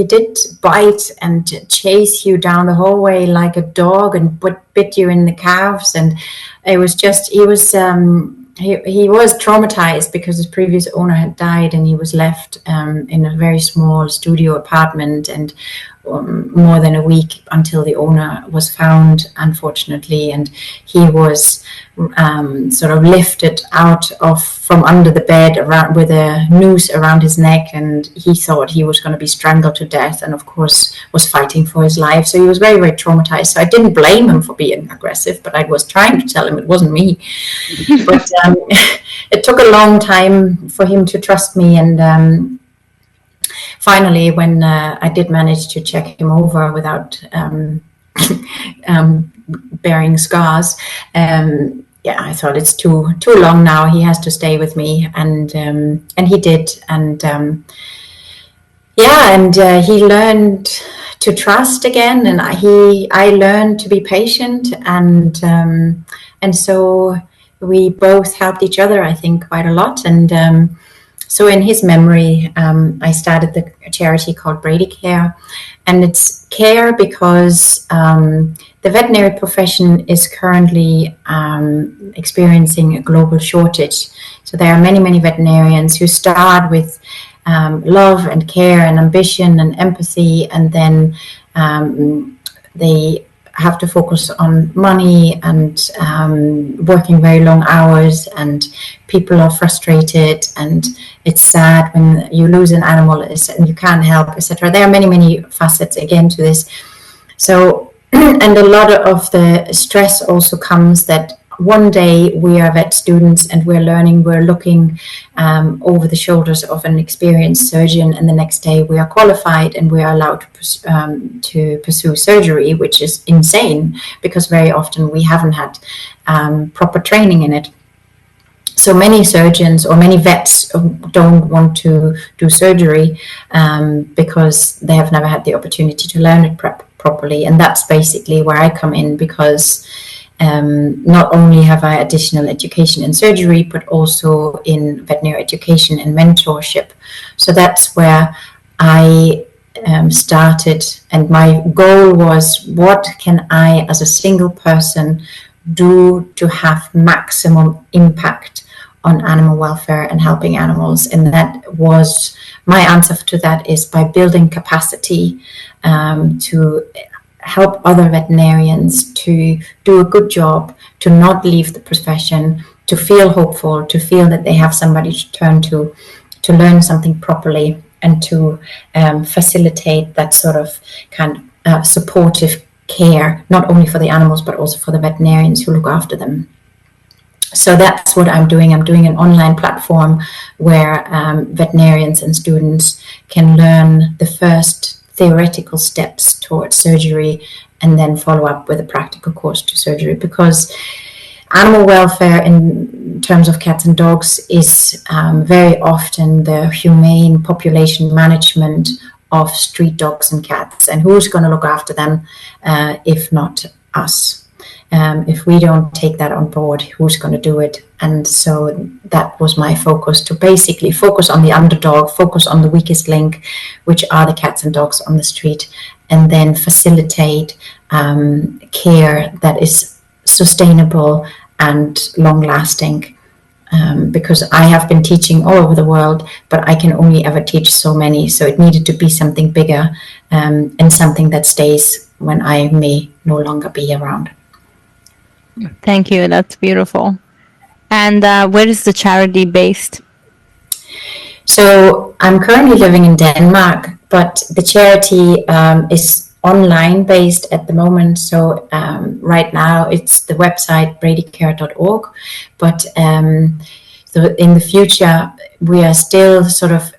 did bite and chase you down the hallway like a dog, and bit you in the calves. And it was just he was traumatized because his previous owner had died, and he was left in a very small studio apartment, and more than a week until the owner was found, unfortunately. And he was sort of lifted out of from under the bed around with a noose around his neck, and he thought he was going to be strangled to death, and of course was fighting for his life. So he was very, very traumatized. So I didn't blame him for being aggressive, but I was trying to tell him it wasn't me. But it took a long time for him to trust me, and finally, when I did manage to check him over without bearing scars, I thought it's too long now. He has to stay with me, and he did, and he learned to trust again, and I learned to be patient, and so we both helped each other, I think, quite a lot. And so in his memory, I started a charity called Brady Care, and it's care because the veterinary profession is currently experiencing a global shortage. So there are many, many veterinarians who start with love and care and ambition and empathy, and then they have to focus on money and working very long hours, and people are frustrated, and it's sad when you lose an animal and you can't help, etc. There are many, many facets again to this. So, and a lot of the stress also comes that one day we are vet students and we're learning, we're looking over the shoulders of an experienced surgeon, and the next day we are qualified and we are allowed to pursue surgery, which is insane because very often we haven't had proper training in it. So many surgeons or many vets don't want to do surgery because they have never had the opportunity to learn it properly. And that's basically where I come in, because not only have I additional education in surgery, but also in veterinary education and mentorship. So that's where I started, and my goal was, what can I as a single person do to have maximum impact on animal welfare and helping animals? And that was, my answer to that is by building capacity to help other veterinarians to do a good job, to not leave the profession, to feel hopeful, to feel that they have somebody to turn to learn something properly, and to facilitate that sort of kind of supportive care, not only for the animals, but also for the veterinarians who look after them. So that's what I'm doing. I'm doing an online platform where veterinarians and students can learn the first theoretical steps towards surgery, and then follow up with a practical course to surgery, because animal welfare in terms of cats and dogs is very often the humane population management of street dogs and cats, and who's going to look after them if not us? If we don't take that on board, who's going to do it? And so that was my focus, to basically focus on the underdog, focus on the weakest link, which are the cats and dogs on the street, and then facilitate care that is sustainable and long-lasting. Because I have been teaching all over the world, but I can only ever teach so many. So it needed to be something bigger and something that stays when I may no longer be around. Thank you. That's beautiful. And where is the charity based? So I'm currently living in Denmark, but the charity is online based at the moment. So right now it's the website bradycare.org. But so in the future, we are still sort of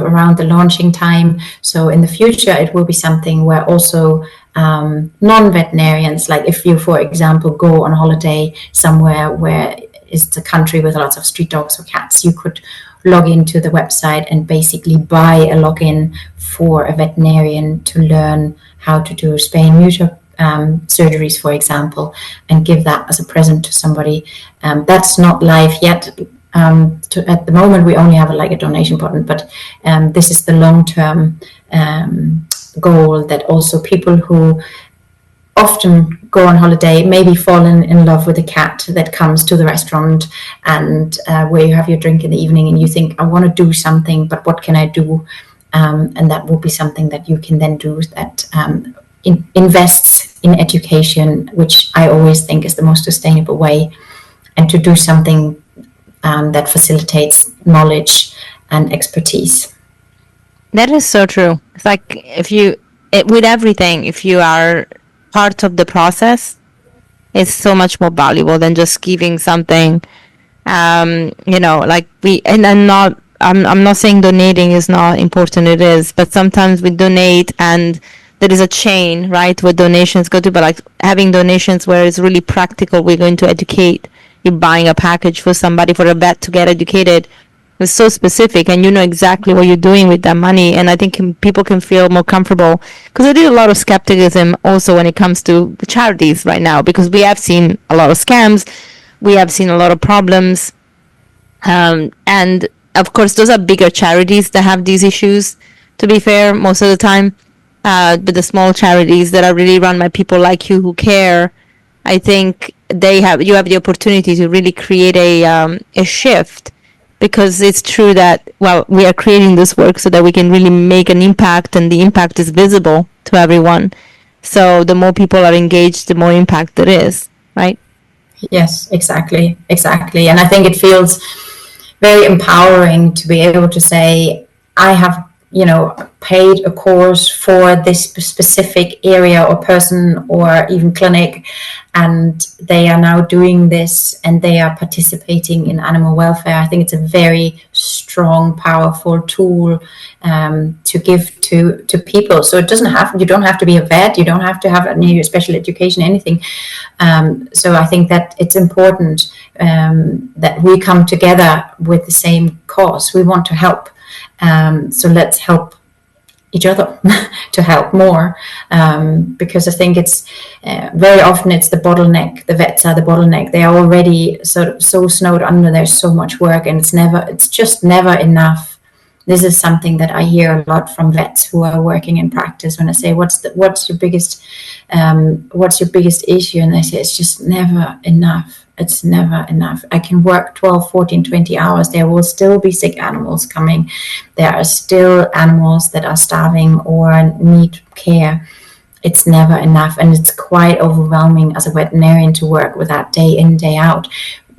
around the launching time. So in the future, it will be something where also non-veterinarians, like if you, for example, go on holiday somewhere where it's a country with lots of street dogs or cats, you could log into the website and basically buy a login for a veterinarian to learn how to do spay and neuter surgeries, for example, and give that as a present to somebody. That's not live yet, at the moment we only have a donation button, but this is the long-term goal, that also people who often go on holiday, maybe fall in love with a cat that comes to the restaurant, and where you have your drink in the evening and you think, I want to do something, but what can I do? And that will be something that you can then do, that invests in education, which I always think is the most sustainable way, and to do something that facilitates knowledge and expertise. That is so true. It's like with everything, if you are part of the process, it's so much more valuable than just giving something. I'm not saying donating is not important, it is, but sometimes we donate and there is a chain, right, where donations go to, but like having donations where it's really practical, we're going to educate, you're buying a package for somebody, for a vet to get educated. It's so specific, and you know exactly what you're doing with that money. And I think people can feel more comfortable, because there is a lot of skepticism also when it comes to the charities right now, because we have seen a lot of scams, we have seen a lot of problems, and of course those are bigger charities that have these issues, to be fair, most of the time. But the small charities that are really run by people like you who care, I think you have the opportunity to really create a shift, because it's true that, well, we are creating this work so that we can really make an impact, and the impact is visible to everyone. So the more people are engaged, the more impact there is, right? Yes, exactly. And I think it feels very empowering to be able to say, I have, paid a course for this specific area or person or even clinic, and they are now doing this and they are participating in animal welfare. I think it's a very strong, powerful tool to give to people. So you don't have to be a vet, you don't have to have any special education, anything. So I think that it's important that we come together with the same cause. We want to help. So let's help each other to help more, because I think it's very often it's the bottleneck. The vets are the bottleneck. They are already sort of so snowed under. There's so much work, and it's just never enough. This is something that I hear a lot from vets who are working in practice. When I say, what's your biggest issue, and they say, it's just never enough. It's never enough. I can work 12, 14, 20 hours. There will still be sick animals coming. There are still animals that are starving or need care. It's never enough. And it's quite overwhelming as a veterinarian to work with that day in, day out.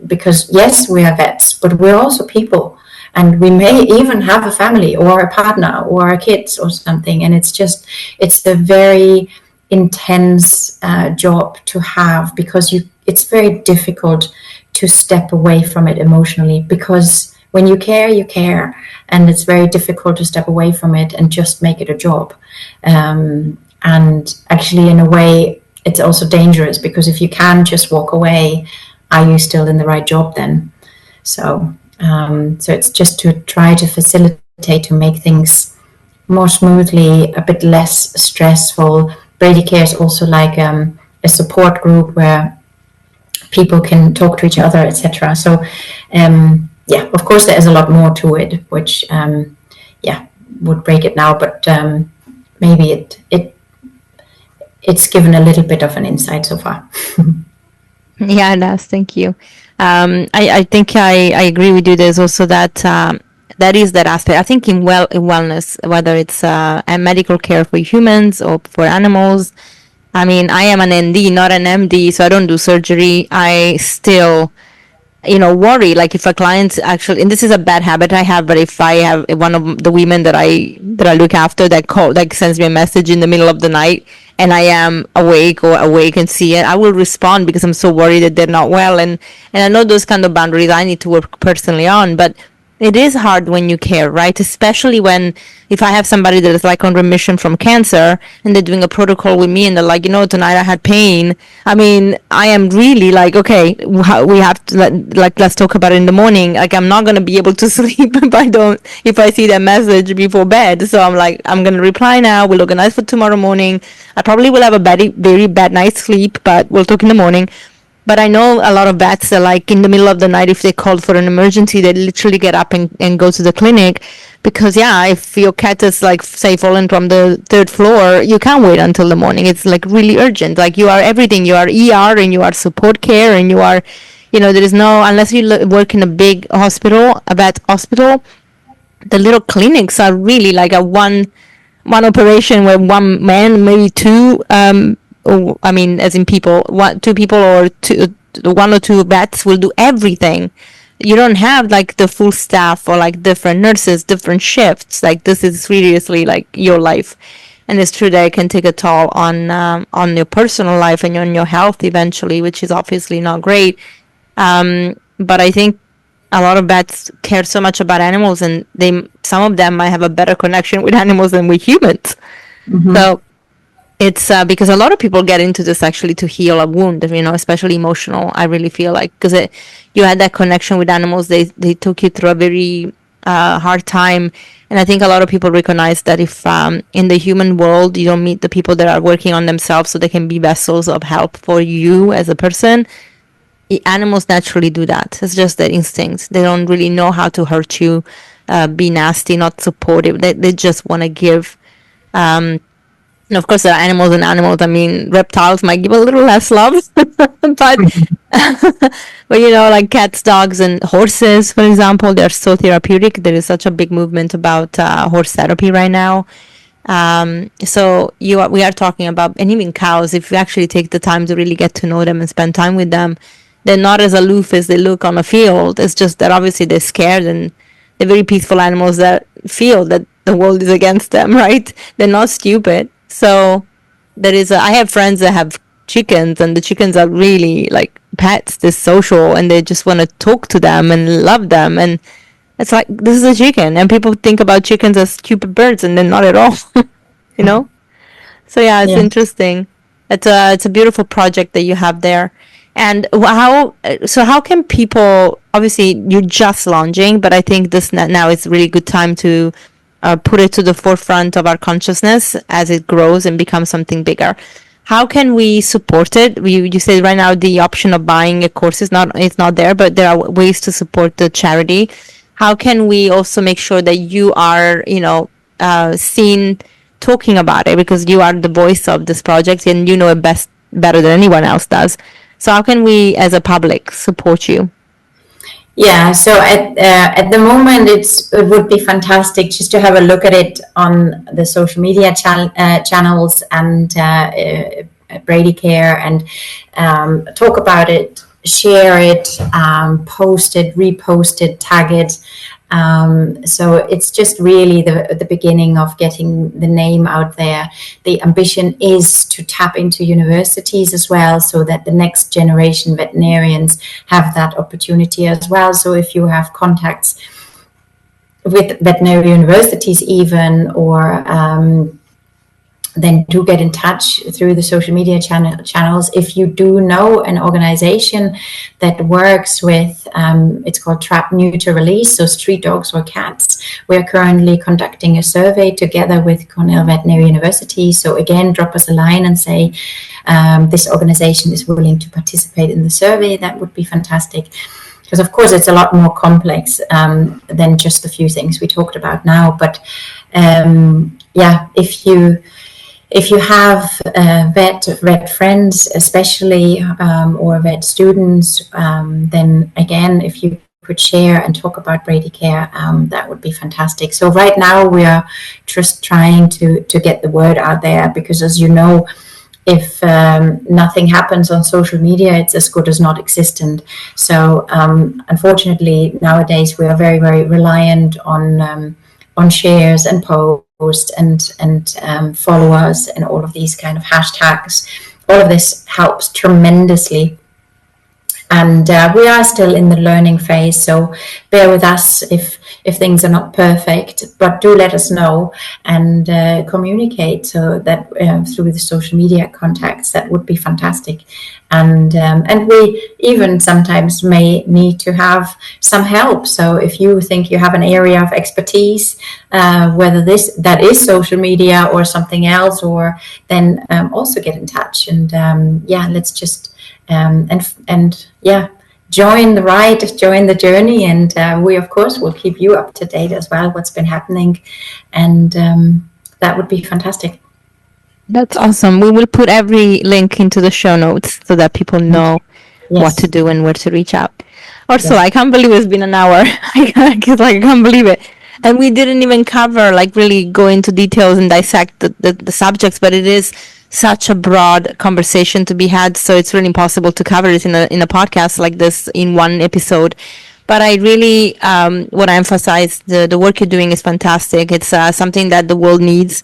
Because yes, we are vets, but we're also people. And we may even have a family or a partner or a kids or something. And it's a very intense job to have, because it's very difficult to step away from it emotionally, because when you care, and it's very difficult to step away from it and just make it a job. And actually, in a way, it's also dangerous, because if you can just walk away, are you still in the right job then? So it's just to try to facilitate, to make things more smoothly, a bit less stressful. Brady Care is also like a support group where people can talk to each other, etc. So, of course, there is a lot more to it, which, would break it now. But maybe it's given a little bit of an insight so far. Yeah, it does. Thank you. I think I agree with you. There's also that is that aspect. I think in wellness, whether it's a medical care for humans or for animals. I mean, I am an ND, not an MD, so I don't do surgery. I still, worry, like if a client actually, and this is a bad habit I have, but if I have one of the women that I look after that sends me a message in the middle of the night and I am awake and see it, I will respond, because I'm so worried that they're not well. And I know those kind of boundaries I need to work personally on, but it is hard when you care, right? Especially if I have somebody that is like on remission from cancer and they're doing a protocol with me and they're like, tonight I had pain. I mean, I am really like, okay, we have to let's talk about it in the morning. Like, I'm not going to be able to sleep if I see that message before bed. So I'm like, I'm going to reply now. We'll organize for tomorrow morning. I probably will have a very bad night's sleep, but we'll talk in the morning. But I know a lot of vets that, like, in the middle of the night, if they called for an emergency, they literally get up and go to the clinic because, yeah, if your cat is, like, say, fallen from the third floor, you can't wait until the morning. It's, like, really urgent. Like, you are everything. You are ER and you are support care and you are, there is no, unless you work in a big hospital, a vet hospital, the little clinics are really like a one operation where one man, maybe two, I mean, as in people, two people or one or two vets will do everything. You don't have like the full staff or like different nurses, different shifts. Like this is seriously like your life, and it's true that it can take a toll on your personal life and on your health eventually, which is obviously not great. But I think a lot of vets care so much about animals, and some of them might have a better connection with animals than with humans. Mm-hmm. So it's because a lot of people get into this actually to heal a wound, especially emotional. I really feel like because you had that connection with animals, they took you through a very hard time, and I think a lot of people recognize that if in the human world you don't meet the people that are working on themselves so they can be vessels of help for you as a person, animals naturally do that. It's just their instincts. They don't really know how to hurt you, be nasty, not supportive. They just want to give. And of course, there are animals and animals. I mean, reptiles might give a little less love, but like cats, dogs, and horses, for example, they're so therapeutic. There is such a big movement about horse therapy right now. So we are talking about, and even cows. If you actually take the time to really get to know them and spend time with them, they're not as aloof as they look on a field. It's just that obviously they're scared, and they're very peaceful animals that feel that the world is against them, right? They're not stupid. So I have friends that have chickens, and the chickens are really like pets. They're social, and they just want to talk to them and love them. And it's like, this is a chicken, and people think about chickens as stupid birds, and they're not at all, So yeah, it's interesting. It's a beautiful project that you have there. And how can people, obviously you're just launching, but I think this now is a really good time to put it to the forefront of our consciousness as it grows and becomes something bigger. How can we support it? You said right now the option of buying a course is not there, but there are ways to support the charity. How can we also make sure that you are, seen talking about it, because you are the voice of this project and you know it better than anyone else does. So how can we, as a public, support you? Yeah, so at the moment, it would be fantastic just to have a look at it on the social media channels and Brady Care, and talk about it, share it, post it, repost it, tag it. So it's just really the beginning of getting the name out there. The ambition is to tap into universities as well, so that the next generation veterinarians have that opportunity as well. So if you have contacts with veterinary universities even, or then do get in touch through the social media channels. If you do know an organization that works with, it's called Trap, Neuter, Release, so street dogs or cats, we're currently conducting a survey together with Cornell Veterinary University. So again, drop us a line and say, this organization is willing to participate in the survey. That would be fantastic. Because of course it's a lot more complex than just the few things we talked about now. But if you have vet friends, especially, or vet students, then again, if you could share and talk about Brady Care, that would be fantastic. So right now we are just trying to get the word out there, because as you know, if nothing happens on social media, it's as good as not existent. So unfortunately, nowadays we are very, very reliant on shares and posts and followers and all of these kind of hashtags. All of this helps tremendously. And we are still in the learning phase, so bear with us if things are not perfect, but do let us know and communicate, so that through the social media contacts, that would be fantastic. And we even sometimes may need to have some help. So if you think you have an area of expertise, whether that is social media or something else, or then also get in touch. And let's just and yeah, join the ride, join the journey, and we of course will keep you up to date as well, what's been happening, and that would be fantastic. That's awesome. We will put every link into the show notes so that people know what to do and where to reach out. Ursula, I can't believe it's been an hour. I can't believe it. And we didn't even cover, like, really go into details and dissect the subjects, but it is such a broad conversation to be had, so it's really impossible to cover it in a podcast like this in one episode. But I really want to emphasize the work you're doing is fantastic. It's something that the world needs.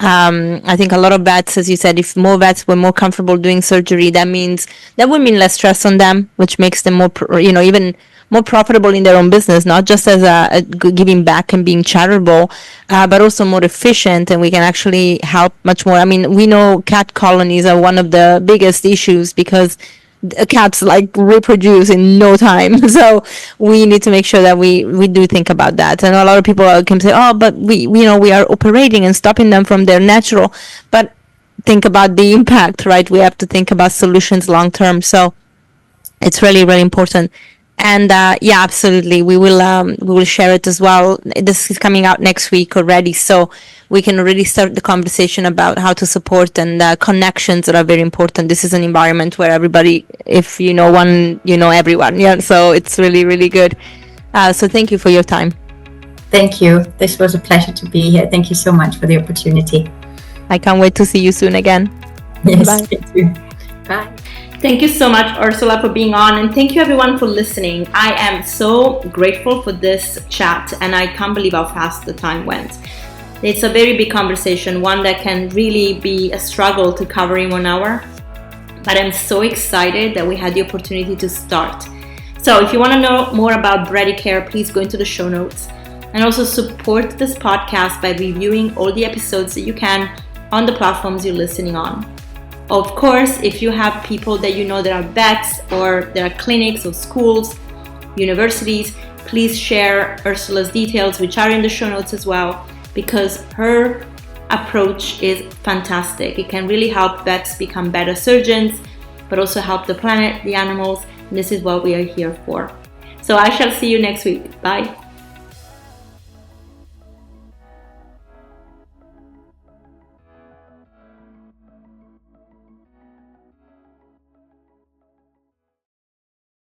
I think a lot of vets, as you said, if more vets were more comfortable doing surgery, that would mean less stress on them, which makes them more, even more profitable in their own business, not just as a giving back and being charitable, but also more efficient, and we can actually help much more. I mean, we know cat colonies are one of the biggest issues because cats like reproduce in no time. So we need to make sure that we do think about that. And a lot of people can say, oh, but we are operating and stopping them from their natural, but think about the impact, right? We have to think about solutions long term. So it's really, really important. And yeah, absolutely, we will share it as well. This is coming out next week already, so we can already start the conversation about how to support and connections that are very important. This is an environment where everybody, if you know one, you know everyone. Yeah, so it's really, really good. So thank you for your time. Thank you. This was a pleasure to be here. Thank you so much for the opportunity. I can't wait to see you soon again. Yes, bye. Thank you. Bye. Thank you so much, Ursula, for being on, and thank you everyone for listening. I am so grateful for this chat, and I can't believe how fast the time went. It's a very big conversation, one that can really be a struggle to cover in 1 hour, but I'm so excited that we had the opportunity to start. So if you want to know more about Bredicare, please go into the show notes, and also support this podcast by reviewing all the episodes that you can on the platforms you're listening on. Of course, if you have people that you know that are vets, or there are clinics or schools, universities, please share Ursula's details, which are in the show notes as well, because her approach is fantastic. It can really help vets become better surgeons, but also help the planet, the animals, and this is what we are here for. So I shall see you next week. Bye.